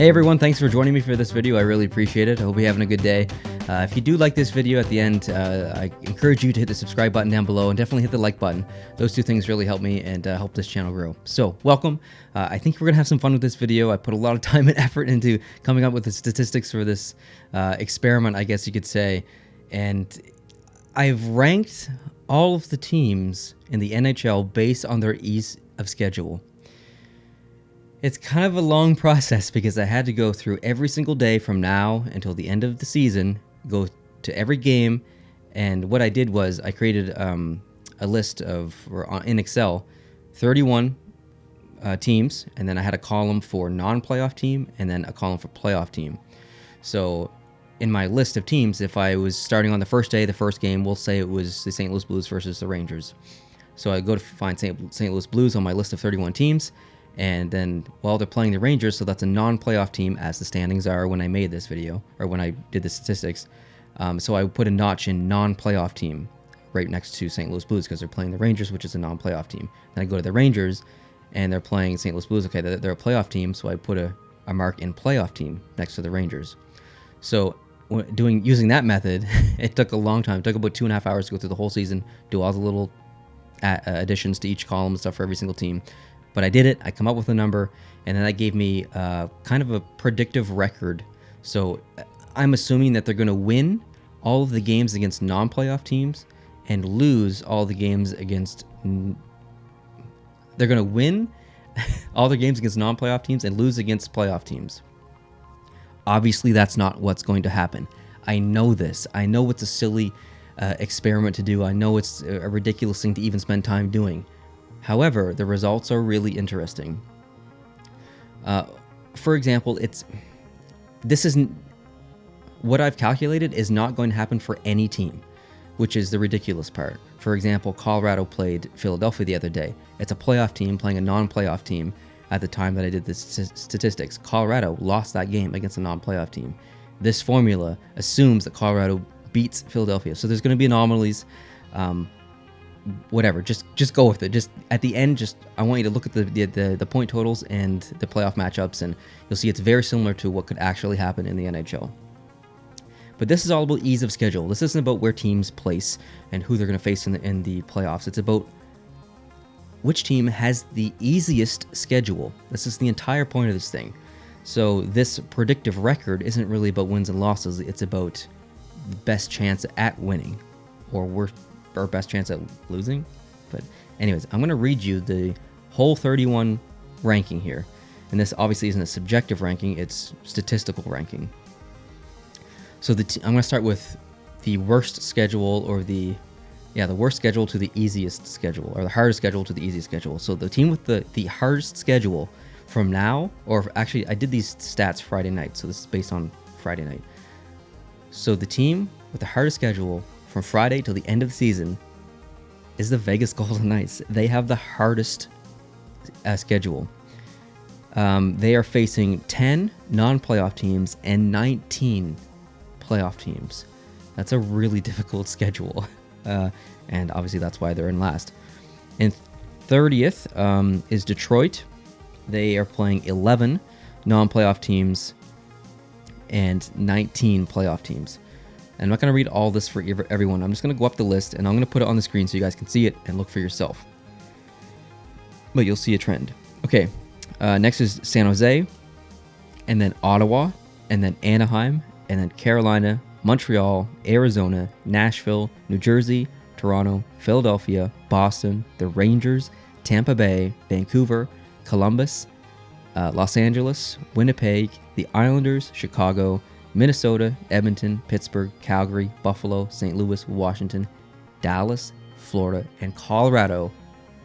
Hey everyone, thanks for joining me for this video. I really appreciate it. I hope you're having a good day. If you do like this video at the end, I encourage you to hit the subscribe button down below and definitely hit the like button. Those two things really help me and help this channel grow. So welcome. I think we're going to have some fun with this video. I put a lot of time and effort into coming up with the statistics for this experiment, I guess you could say. And I've ranked all of the teams in the NHL based on their ease of schedule. It's kind of a long process because I had to go through every single day from now until the end of the season, go to every game, and what I did was I created a list of, in Excel, 31 teams, and then I had a column for non-playoff team and then a column for playoff team. So in my list of teams, if I was starting on the first day, the first game, we'll say it was the St. Louis Blues versus the Rangers. So I go to find St. Louis Blues on my list of 31 teams. And then while they're playing the Rangers, so that's a non-playoff team as the standings are when I made this video, or when I did the statistics. So I put a notch in non-playoff team right next to St. Louis Blues because they're playing the Rangers, which is a non-playoff team. Then I go to the Rangers, and they're playing St. Louis Blues. Okay, they're a playoff team, so I put a mark in playoff team next to the Rangers. So using that method, it took a long time. It took about 2.5 hours to go through the whole season, do all the little additions to each column and stuff for every single team. But I did it. I come up with a number, and then that gave me kind of a predictive record. So I'm assuming that they're going to win all of the games against non-playoff teams and lose all the games against... They're going to win all the games against non-playoff teams and lose against playoff teams. Obviously, that's not what's going to happen. I know this. I know it's a silly experiment to do. I know it's a ridiculous thing to even spend time doing. However, the results are really interesting. For example, what I've calculated is not going to happen for any team, which is the ridiculous part. For example, Colorado played Philadelphia the other day. It's a playoff team playing a non-playoff team at the time that I did the statistics. Colorado lost that game against a non-playoff team. This formula assumes that Colorado beats Philadelphia. So there's going to be anomalies. Whatever, just go with it. Just at the end, I want you to look at the point totals and the playoff matchups, and you'll see it's very similar to what could actually happen in the NHL. But this is all about ease of schedule. This isn't about where teams place and who they're going to face in the playoffs. It's about which team has the easiest schedule. This is the entire point of this thing. So this predictive record isn't really about wins and losses. It's about the best chance at winning, or worst. Our best chance at losing. But anyways, I'm going to read you the whole 31 ranking here. And this obviously isn't a subjective ranking, it's statistical ranking. So I'm going to start with the worst schedule, or the worst schedule to the easiest schedule, or the hardest schedule to the easiest schedule. So the team with the hardest schedule from now, or actually I did these stats Friday night, so this is based on Friday night. So the team with the hardest schedule from Friday till the end of the season is the Vegas Golden Knights. They have the hardest schedule. They are facing 10 non-playoff teams and 19 playoff teams. That's a really difficult schedule. And obviously that's why they're in last. In 30th is Detroit. They are playing 11 non-playoff teams and 19 playoff teams. I'm not going to read all this for everyone. I'm just going to go up the list, and I'm going to put it on the screen so you guys can see it and look for yourself. But you'll see a trend. Okay, next is San Jose, and then Ottawa, and then Anaheim, and then Carolina, Montreal, Arizona, Nashville, New Jersey, Toronto, Philadelphia, Boston, the Rangers, Tampa Bay, Vancouver, Columbus, Los Angeles, Winnipeg, the Islanders, Chicago, Minnesota, Edmonton, Pittsburgh, Calgary, Buffalo, St. Louis, Washington, Dallas, Florida, and Colorado,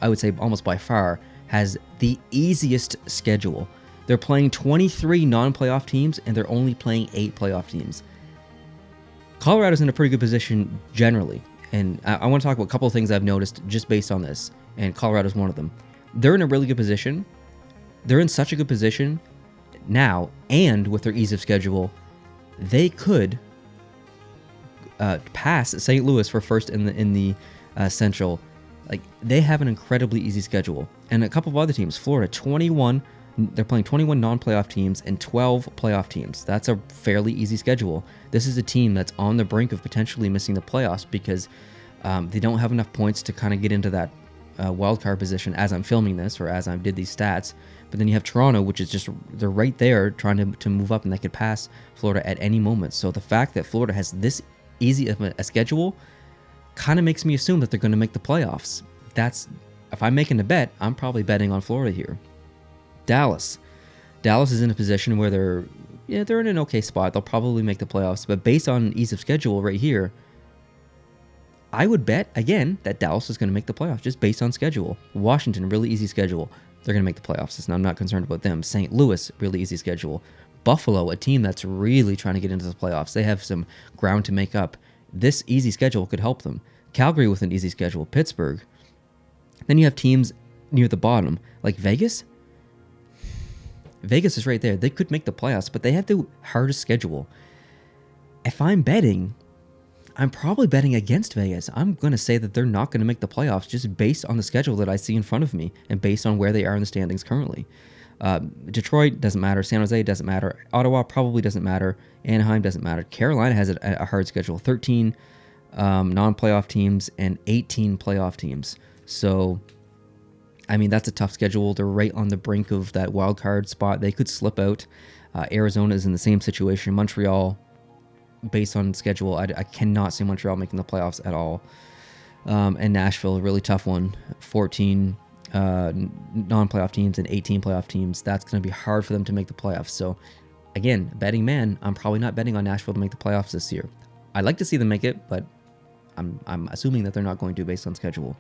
I would say almost by far, has the easiest schedule. They're playing 23 non-playoff teams, and they're only playing 8 playoff teams. Colorado's in a pretty good position generally, and I want to talk about a couple of things I've noticed just based on this, and Colorado's one of them. They're in a really good position. They're in such a good position now, and with their ease of schedule, they could pass St. Louis for first in the Central. Like, they have an incredibly easy schedule. And a couple of other teams, Florida, 21 They're playing 21 non-playoff teams and 12 playoff teams. That's a fairly easy schedule. This is a team that's on the brink of potentially missing the playoffs because they don't have enough points to kind of get into that wild card position as I'm filming this or as I did these stats. But then you have Toronto, which is just, they're right there trying to move up, and they could pass Florida at any moment. So the fact that Florida has this easy of a schedule kind of makes me assume that they're going to make the playoffs. If I'm making a bet, I'm probably betting on Florida here. Dallas is in a position where they're in an okay spot. They'll probably make the playoffs, but based on ease of schedule right here, I would bet again that Dallas is going to make the playoffs just based on schedule. Washington, really easy schedule. They're going to make the playoffs. I'm not concerned about them. St. Louis, really easy schedule. Buffalo, a team that's really trying to get into the playoffs. They have some ground to make up. This easy schedule could help them. Calgary with an easy schedule. Pittsburgh. Then you have teams near the bottom like Vegas. Vegas is right there. They could make the playoffs, but they have the hardest schedule. If I'm betting, I'm probably betting against Vegas. I'm going to say that they're not going to make the playoffs just based on the schedule that I see in front of me and based on where they are in the standings currently. Detroit doesn't matter. San Jose doesn't matter. Ottawa probably doesn't matter. Anaheim doesn't matter. Carolina has a hard schedule. 13 non-playoff teams and 18 playoff teams. So, I mean, that's a tough schedule. They're right on the brink of that wild card spot. They could slip out. Arizona is in the same situation. Montreal, based on schedule, I cannot see Montreal making the playoffs at all. And Nashville, a really tough one. 14 non-playoff teams and 18 playoff teams. That's going to be hard for them to make the playoffs. So, again, betting man, I'm probably not betting on Nashville to make the playoffs this year. I'd like to see them make it, but I'm assuming that they're not going to based on schedule.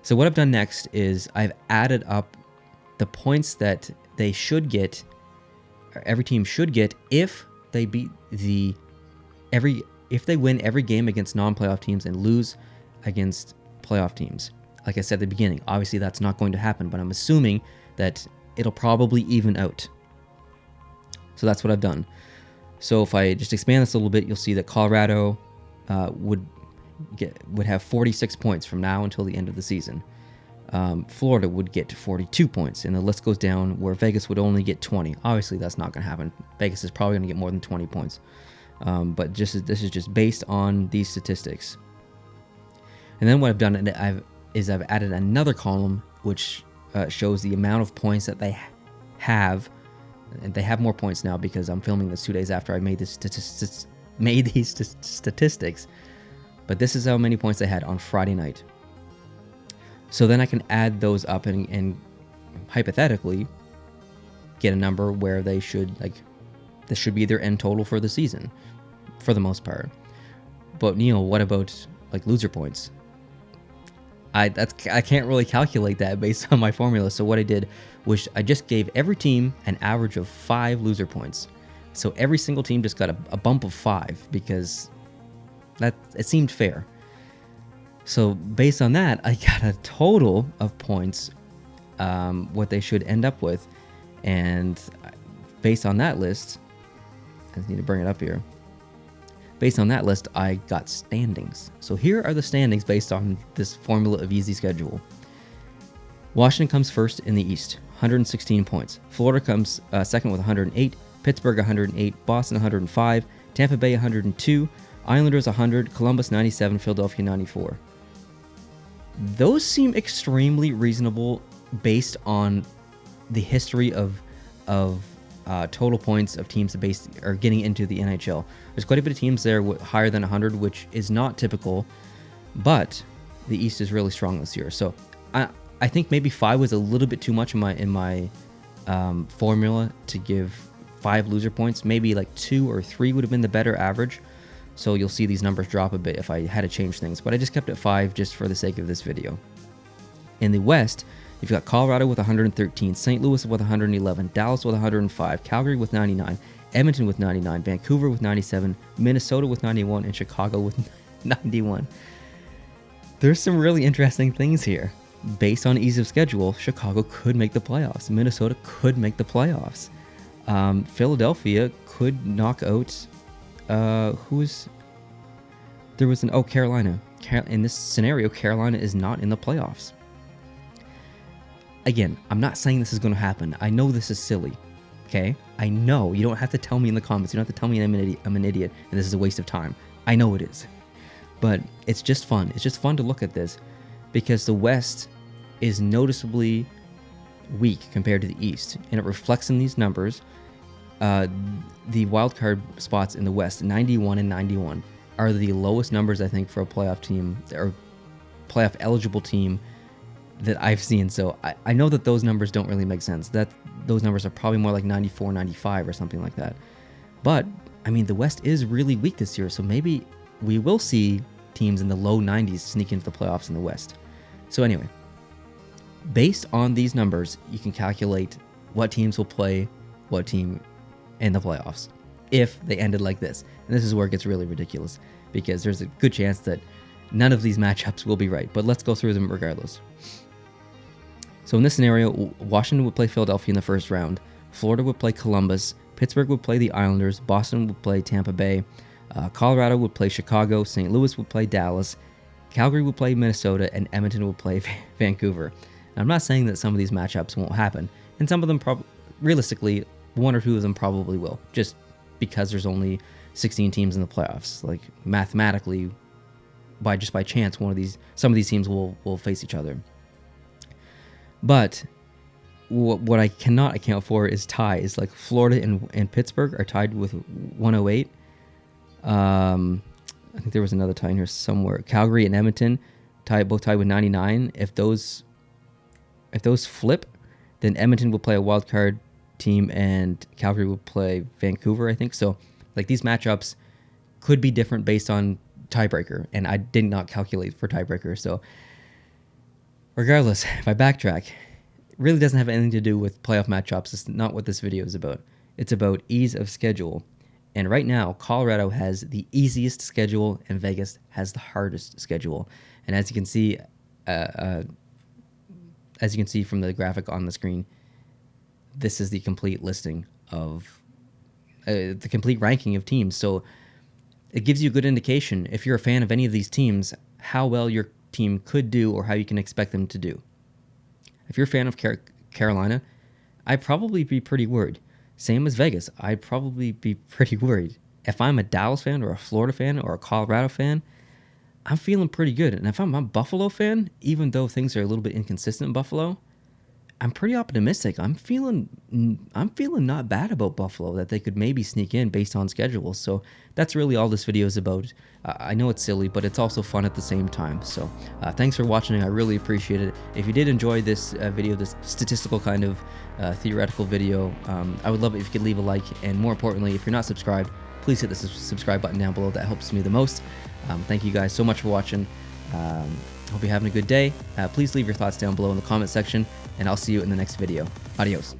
So what I've done next is I've added up the points that they should get, or every team should get, if they beat if they win every game against non-playoff teams and lose against playoff teams. Like I said at the beginning, obviously that's not going to happen, but I'm assuming that it'll probably even out. So that's what I've done. So if I just expand this a little bit, you'll see that Colorado would have 46 points from now until the end of the season. Florida would get 42 points, and the list goes down where Vegas would only get 20. Obviously, that's not going to happen. Vegas is probably going to get more than 20 points. But this is just based on these statistics. And then what I've done is I've added another column which shows the amount of points that they have. And they have more points now because I'm filming this 2 days after I made these statistics. But this is how many points they had on Friday night. So then I can add those up and hypothetically get a number where this should be their end total for the season, for the most part. But what about like loser points? I can't really calculate that based on my formula. So what I did was I just gave every team an average of 5 loser points. So every single team just got a bump of 5 because it seemed fair. So based on that, I got a total of points, what they should end up with. And based on that list, I just need to bring it up here. Based on that list, I got standings. So here are the standings based on this formula of easy schedule. Washington comes first in the East, 116 points. Florida comes second with 108. Pittsburgh 108. Boston 105. Tampa Bay 102. Islanders 100. Columbus 97. Philadelphia 94. Those seem extremely reasonable based on the history of total points of teams that are getting into the NHL. There's quite a bit of teams there higher than 100, which is not typical, but the East is really strong this year. So I think maybe 5 was a little bit too much in my formula to give 5 loser points. Maybe like 2 or 3 would have been the better average. So you'll see these numbers drop a bit if I had to change things, but I just kept it 5 just for the sake of this video. In the West, you've got Colorado with 113, St. Louis with 111, Dallas with 105, Calgary with 99, Edmonton with 99, Vancouver with 97, Minnesota with 91, and Chicago with 91. There's some really interesting things here. Based on ease of schedule, Chicago could make the playoffs. Minnesota could make the playoffs. Philadelphia could knock out Carolina. In this scenario, Carolina is not in the playoffs. again, I'm not saying this is going to happen. I know this is silly. Okay? I know. You don't have to tell me in the comments. You don't have to tell me I'm an idiot and this is a waste of time. I know it is. But it's just fun. It's just fun to look at this because the West is noticeably weak compared to the East, and it reflects in these numbers. The wildcard spots in the West, 91 and 91, are the lowest numbers, I think, for a playoff team or playoff eligible team that I've seen. So I know that those numbers don't really make sense. That those numbers are probably more like 94, 95 or something like that. But, I mean, the West is really weak this year, so maybe we will see teams in the low 90s sneak into the playoffs in the West. So anyway, based on these numbers, you can calculate what teams will play what team in the playoffs if they ended like this. And this is where it gets really ridiculous because there's a good chance that none of these matchups will be right. But let's go through them regardless. So in this scenario, Washington would play Philadelphia in the first round. Florida would play Columbus. Pittsburgh would play the Islanders. Boston would play Tampa Bay. Colorado would play Chicago. St. Louis would play Dallas. Calgary would play Minnesota. And Edmonton would play Vancouver. Now, I'm not saying that some of these matchups won't happen. And some of them, realistically, one or two of them probably will. Just because there's only 16 teams in the playoffs. Like, mathematically, by chance, some of these teams will face each other. But what I cannot account for is ties. Like Florida and Pittsburgh are tied with 108. I think there was another tie in here somewhere. Calgary and Edmonton both tied with 99. If those flip, then Edmonton will play a wild card team and Calgary will play Vancouver, I think. So like these matchups could be different based on tiebreaker, and I did not calculate for tiebreaker. So regardless, if I backtrack, it really doesn't have anything to do with playoff matchups. It's not what this video is about. It's about ease of schedule. And right now, Colorado has the easiest schedule and Vegas has the hardest schedule. And as you can see from the graphic on the screen, this is the complete listing of the complete ranking of teams. So it gives you a good indication, if you're a fan of any of these teams, how well your team could do or how you can expect them to do. If you're a fan of Carolina, I'd probably be pretty worried. Same as Vegas, I'd probably be pretty worried. If I'm a Dallas fan or a Florida fan or a Colorado fan, I'm feeling pretty good. And if I'm a Buffalo fan, even though things are a little bit inconsistent in Buffalo, I'm pretty optimistic. I'm feeling not bad about Buffalo, that they could maybe sneak in based on schedules. So that's really all this video is about. I know it's silly, but it's also fun at the same time. So thanks for watching. I really appreciate it. If you did enjoy this video, this statistical kind of theoretical video, I would love it if you could leave a like. And more importantly, if you're not subscribed, please hit the subscribe button down below. That helps me the most. Thank you guys so much for watching. Hope you're having a good day. Please leave your thoughts down below in the comment section, and I'll see you in the next video. Adios.